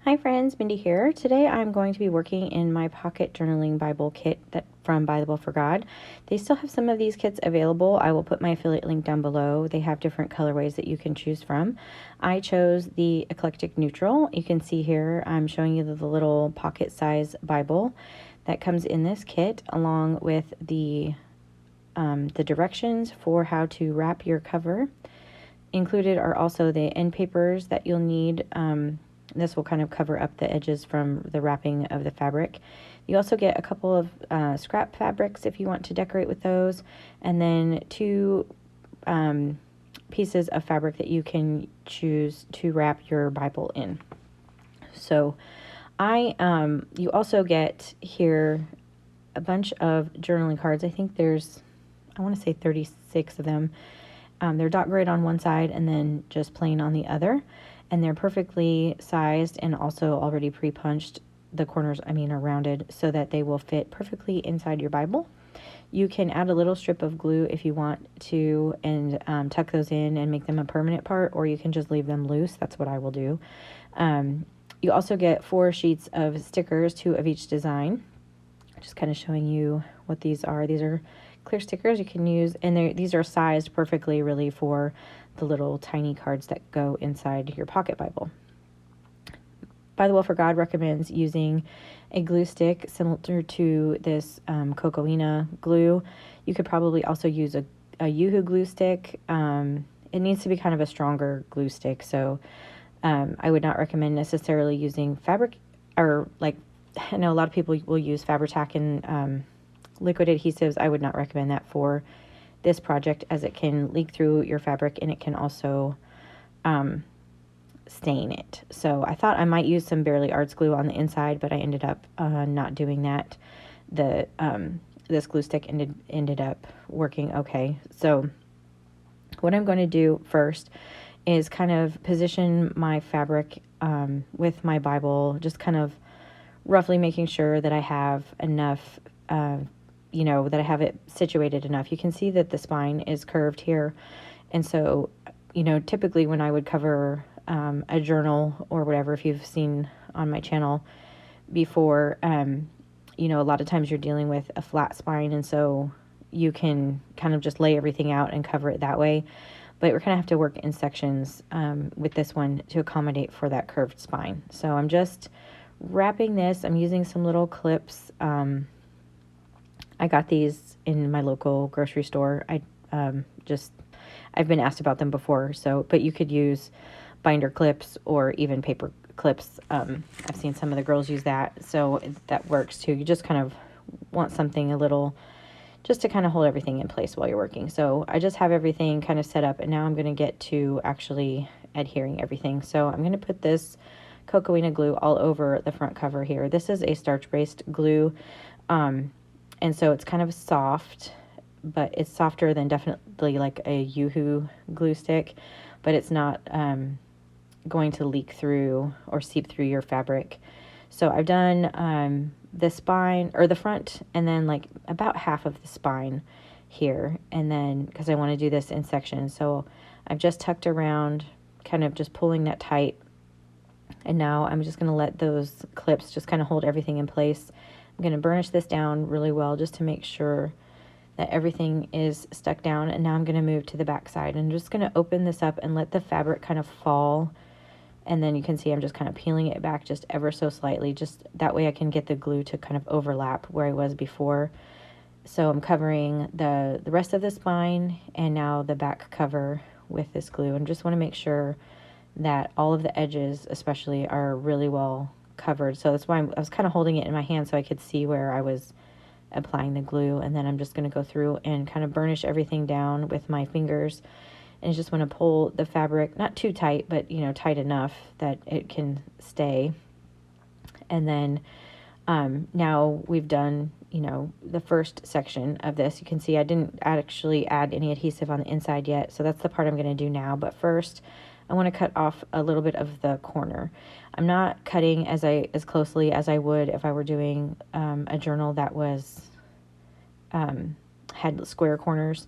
Hi friends, Mindy here. Today I'm going to be working in my pocket journaling Bible kit from Bythewell4God. They still have some of these kits available. I will put my affiliate link down below. They have different colorways that you can choose from. I chose the Eclectic Neutral. You can see here I'm showing you the little pocket size Bible that comes in this kit, along with the directions for how to wrap your cover. Included are also the end papers that you'll need. This will kind of cover up the edges from the wrapping of the fabric. You also get a couple of scrap fabrics if you want to decorate with those, and then two pieces of fabric that you can choose to wrap your Bible in. So you also get here a bunch of journaling cards. I think I want to say 36 of them. They're dot grid on one side and then just plain on the other. And they're perfectly sized and also already pre-punched. The corners, are rounded so that they will fit perfectly inside your Bible. You can add a little strip of glue if you want to and tuck those in and make them a permanent part, or you can just leave them loose. That's what I will do. You also get 4 sheets of stickers, 2 of each design. Just kind of showing you what these are. These are clear stickers you can use, and these are sized perfectly really for the little tiny cards that go inside your pocket Bible. Bythewell4God recommends using a glue stick similar to this Cocoina glue. You could probably also use a Yoo-hoo glue stick. It needs to be kind of a stronger glue stick, so I would not recommend necessarily using fabric, or like, I know a lot of people will use Fabri-Tac and liquid adhesives. I would not recommend that for this project, as it can leak through your fabric and it can also stain it. So I thought I might use some Barely Arts glue on the inside, but I ended up not doing that. This glue stick ended up working okay. So what I'm going to do first is kind of position my fabric with my Bible, just kind of roughly making sure that I have enough that I have it situated enough. You can see that the spine is curved here. And so, typically when I would cover a journal or whatever, if you've seen on my channel before, a lot of times you're dealing with a flat spine. And so you can kind of just lay everything out and cover it that way. But we're going to have to work in sections with this one to accommodate for that curved spine. So I'm just wrapping this. I'm using some little clips. I got these in my local grocery store. I've been asked about them before, but you could use binder clips or even paper clips. I've seen some of the girls use that, so that works too. You just kind of want something a little, just to kind of hold everything in place while you're working. So I just have everything kind of set up, and now I'm going to get to actually adhering everything. So I'm going to put this Cocoina glue all over the front cover here. This is a starch-based glue. And so it's kind of soft, but it's softer than definitely like a Yoo-hoo glue stick, but it's not going to leak through or seep through your fabric. So I've done the spine, or the front, and then like about half of the spine here. And then, because I want to do this in sections, so I've just tucked around, kind of just pulling that tight. And now I'm just going to let those clips just kind of hold everything in place. I'm going to burnish this down really well just to make sure that everything is stuck down. And now I'm going to move to the back side. And I'm just going to open this up and let the fabric kind of fall. And then you can see I'm just kind of peeling it back just ever so slightly. Just that way I can get the glue to kind of overlap where I was before. So I'm covering the rest of the spine and now the back cover with this glue. And just want to make sure that all of the edges especially are really well covered. So that's why I was kind of holding it in my hand so I could see where I was applying the glue. And then I'm just going to go through and kind of burnish everything down with my fingers. And I just want to pull the fabric, not too tight, but tight enough that it can stay. And then now we've done the first section of this. You can see I didn't actually add any adhesive on the inside yet, so that's the part I'm going to do now. But first I want to cut off a little bit of the corner. I'm not cutting as closely as I would if I were doing a journal that had square corners.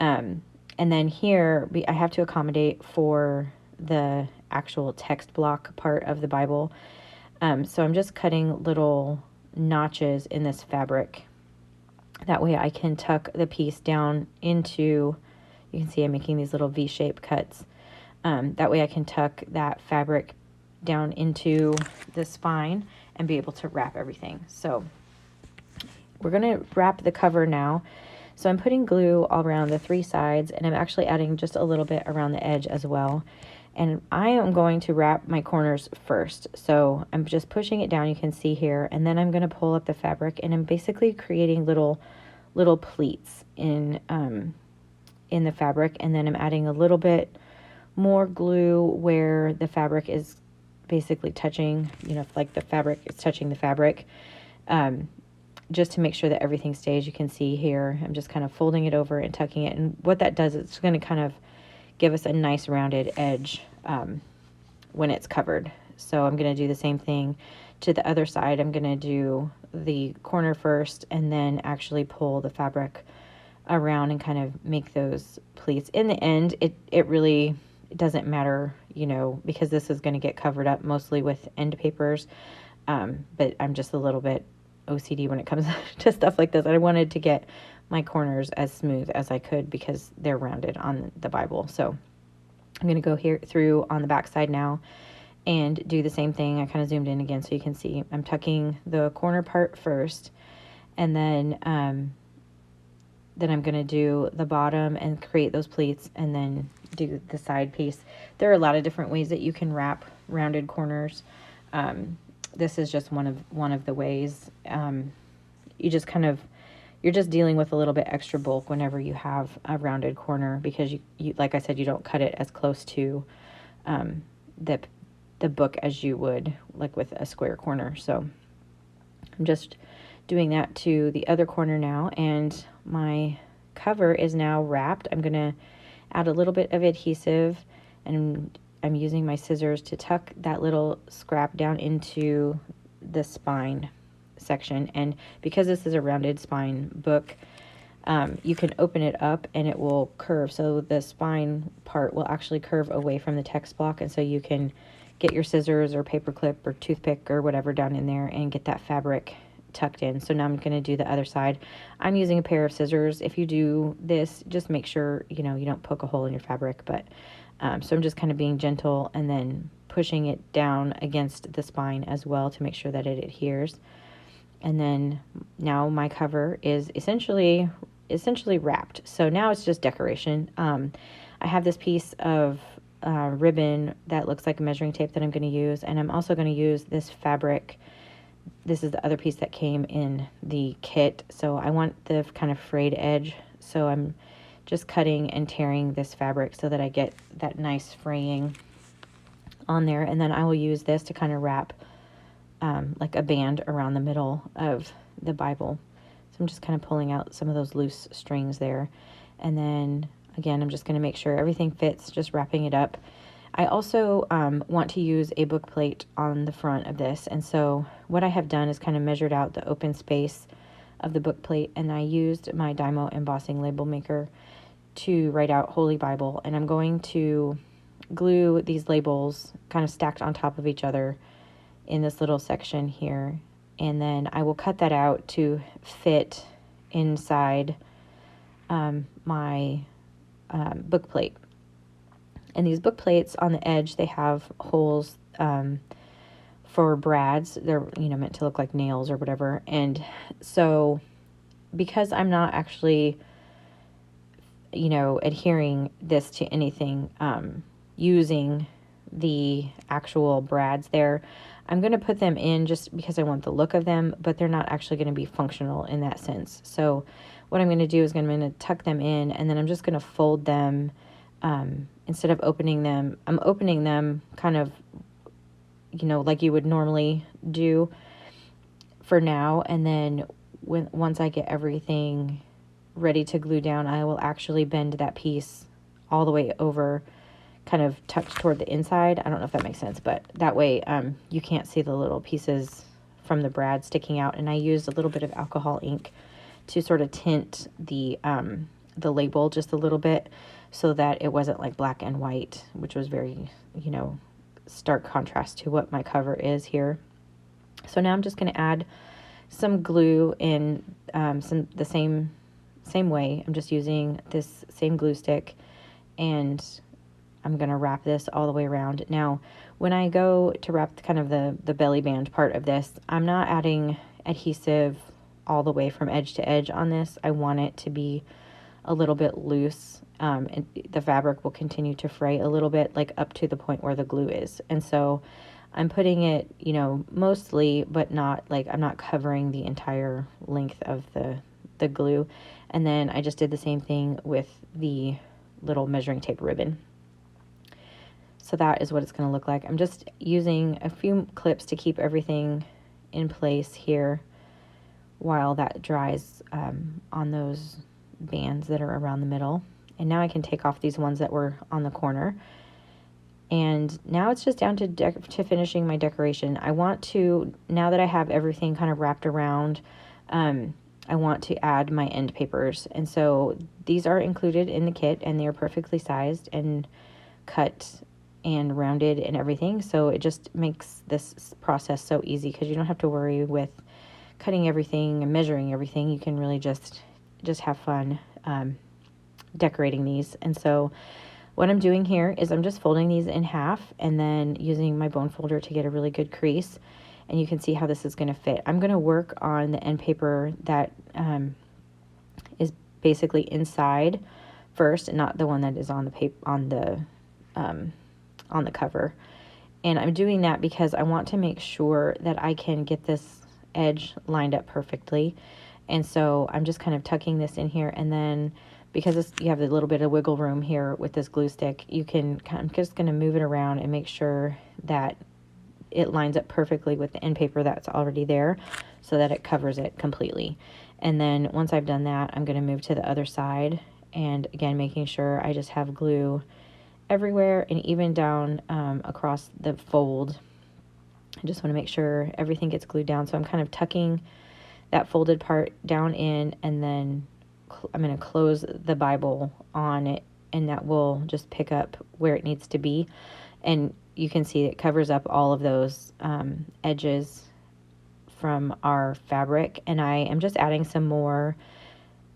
And then here I have to accommodate for the actual text block part of the Bible. So I'm just cutting little notches in this fabric. That way I can tuck the piece down into, you can see I'm making these little V-shaped cuts. That way I can tuck that fabric down into the spine and be able to wrap everything. So we're going to wrap the cover now. So I'm putting glue all around the 3 sides, and I'm actually adding just a little bit around the edge as well. And I am going to wrap my corners first. So I'm just pushing it down, you can see here, and then I'm going to pull up the fabric, and I'm basically creating little pleats in the fabric, and then I'm adding a little bit more glue where the fabric is basically touching, you know, like the fabric is touching the fabric, just to make sure that everything stays. You can see here, I'm just kind of folding it over and tucking it. And what that does, it's going to kind of give us a nice rounded edge when it's covered. So I'm going to do the same thing to the other side. I'm going to do the corner first and then actually pull the fabric around and kind of make those pleats. In the end, it really doesn't matter, you know, because this is going to get covered up mostly with end papers. But I'm just a little bit OCD when it comes to stuff like this. I wanted to get my corners as smooth as I could because they're rounded on the Bible. So I'm going to go here through on the back side now and do the same thing. I kind of zoomed in again so you can see I'm tucking the corner part first, and then I'm going to do the bottom and create those pleats and then do the side piece. There are a lot of different ways that you can wrap rounded corners. This is just one of the ways. You just kind of, you're just dealing with a little bit extra bulk whenever you have a rounded corner, because you like I said, you don't cut it as close to the book as you would like with a square corner. So I'm just doing that to the other corner now, and my cover is now wrapped. I'm going to add a little bit of adhesive, and I'm using my scissors to tuck that little scrap down into the spine section. And because this is a rounded spine book, you can open it up and it will curve. So the spine part will actually curve away from the text block. And so you can get your scissors or paper clip or toothpick or whatever down in there and get that fabric tucked in. So now I'm going to do the other side. I'm using a pair of scissors. If you do this, just make sure, you know, you don't poke a hole in your fabric. But so I'm just kind of being gentle and then pushing it down against the spine as well to make sure that it adheres. And then now my cover is essentially wrapped. So now it's just decoration. I have this piece of ribbon that looks like measuring tape that I'm going to use, and I'm also going to use this fabric. This is the other piece that came in the kit. So I want the kind of frayed edge. So I'm just cutting and tearing this fabric so that I get that nice fraying on there. And then I will use this to kind of wrap like a band around the middle of the Bible. So I'm just kind of pulling out some of those loose strings there. And then again, I'm just going to make sure everything fits, just wrapping it up. I also want to use a book plate on the front of this. And so what I have done is kind of measured out the open space of the book plate, and I used my Dymo embossing label maker to write out Holy Bible. And I'm going to glue these labels kind of stacked on top of each other in this little section here. And then I will cut that out to fit inside my book plate. And these book plates on the edge, they have holes for brads. They're, you know, meant to look like nails or whatever. And so because I'm not actually, you know, adhering this to anything, using the actual brads there, I'm going to put them in just because I want the look of them, but they're not actually going to be functional in that sense. So what I'm going to do is I'm going to tuck them in, and then I'm just going to fold them. Instead of opening them, I'm opening them kind of, you know, like you would normally do for now. And then once I get everything ready to glue down, I will actually bend that piece all the way over, kind of tucked toward the inside. I don't know if that makes sense, but that way you can't see the little pieces from the brad sticking out. And I used a little bit of alcohol ink to sort of tint the label just a little bit, so that it wasn't like black and white, which was very, you know, stark contrast to what my cover is here. So now I'm just going to add some glue in the same way. I'm just using this same glue stick, and I'm going to wrap this all the way around. Now, when I go to wrap kind of the belly band part of this, I'm not adding adhesive all the way from edge to edge on this. I want it to be a little bit loose, and the fabric will continue to fray a little bit, like up to the point where the glue is. And so I'm putting it, you know, mostly, but not like I'm not covering the entire length of the glue. And then I just did the same thing with the little measuring tape ribbon. So that is what it's going to look like. I'm just using a few clips to keep everything in place here while that dries on those bands that are around the middle. And now I can take off these ones that were on the corner. And now it's just down to finishing my decoration. I want to, now that I have everything kind of wrapped around, I want to add my end papers. And so these are included in the kit, and they are perfectly sized and cut and rounded and everything. So it just makes this process so easy, because you don't have to worry with cutting everything and measuring everything. You can really just have fun decorating these. And so what I'm doing here is I'm just folding these in half and then using my bone folder to get a really good crease. And you can see how this is going to fit. I'm going to work on the end paper that is basically inside first, and not the one that is on the paper on the cover. And I'm doing that because I want to make sure that I can get this edge lined up perfectly. And so I'm just kind of tucking this in here, and then because you have a little bit of wiggle room here with this glue stick, I'm just going to move it around and make sure that it lines up perfectly with the end paper that's already there, so that it covers it completely. And then once I've done that, I'm going to move to the other side, and again making sure I just have glue everywhere and even down across the fold. I just want to make sure everything gets glued down. So I'm kind of tucking that folded part down in, and then I'm going to close the Bible on it, and that will just pick up where it needs to be. And you can see it covers up all of those edges from our fabric. And I am just adding some more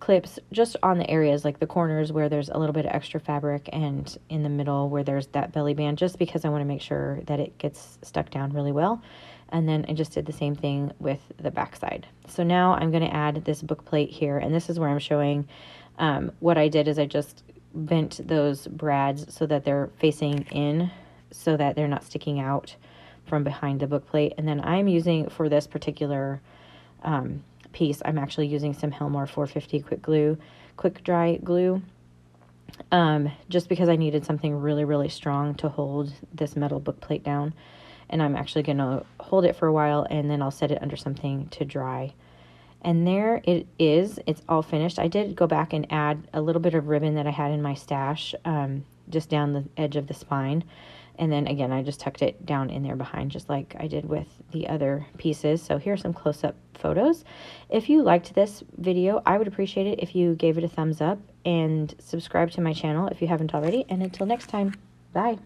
clips just on the areas like the corners where there's a little bit of extra fabric, and in the middle where there's that belly band, just because I want to make sure that it gets stuck down really well. And then I just did the same thing with the back side. So now I'm going to add this book plate here, and this is where I'm showing what I did is I just bent those brads so that they're facing in, so that they're not sticking out from behind the book plate. And then I'm using, for this particular piece, I'm actually using some Helmar 450 quick dry glue, just because I needed something really, really strong to hold this metal book plate down. And I'm actually going to hold it for a while, and then I'll set it under something to dry. And there it is. It's all finished. I did go back and add a little bit of ribbon that I had in my stash, just down the edge of the spine. And then again, I just tucked it down in there behind, just like I did with the other pieces. So here's some close-up photos. If you liked this video, I would appreciate it if you gave it a thumbs up and subscribe to my channel if you haven't already. And until next time, bye.